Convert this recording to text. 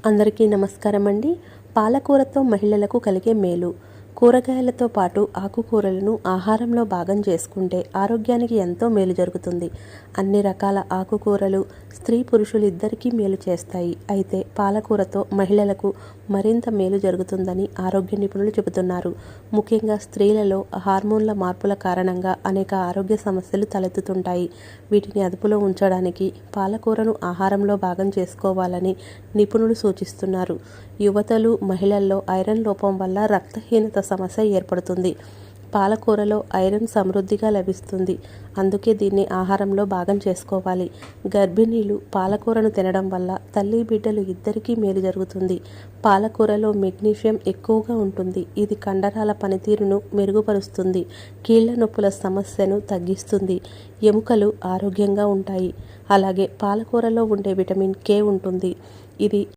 అందరికీ నమస్కారం అండి. పాలకూరతో మహిళలకు కలిగే మేలు. కూరగాయలతో పాటు ఆకుకూరలను ఆహారంలో భాగం చేసుకుంటే ఆరోగ్యానికి ఎంతో మేలు జరుగుతుంది. అన్ని రకాల ఆకుకూరలు స్త్రీ పురుషులు ఇద్దరికీ మేలు చేస్తాయి. అయితే పాలకూరతో మహిళలకు మరింత మేలు జరుగుతుందని ఆరోగ్య నిపుణులు చెబుతున్నారు. ముఖ్యంగా స్త్రీలలో హార్మోన్ల మార్పుల కారణంగా అనేక ఆరోగ్య సమస్యలు తలెత్తుతుంటాయి. వీటిని అదుపులో ఉంచడానికి పాలకూరను ఆహారంలో భాగం చేసుకోవాలని నిపుణులు సూచిస్తున్నారు. యువతలు, మహిళల్లో ఐరన్ లోపం వల్ల రక్తహీనత సమస్య ఏర్పడుతుంది. పాలకూరలో ఐరన్ సమృద్ధిగా లభిస్తుంది. అందుకే దీన్ని ఆహారంలో భాగం చేసుకోవాలి. గర్భిణీలు పాలకూరను తినడం వల్ల తల్లి బిడ్డలు ఇద్దరికీ మేలు జరుగుతుంది. పాలకూరలో మెగ్నీషియం ఎక్కువగా ఉంటుంది. ఇది కండరాల పనితీరును మెరుగుపరుస్తుంది. కీళ్ల నొప్పుల సమస్యను తగ్గిస్తుంది. ఎముకలు ఆరోగ్యంగా ఉంటాయి. అలాగే పాలకూరలో ఉండే విటమిన్ కే ఉంటుంది. ఇది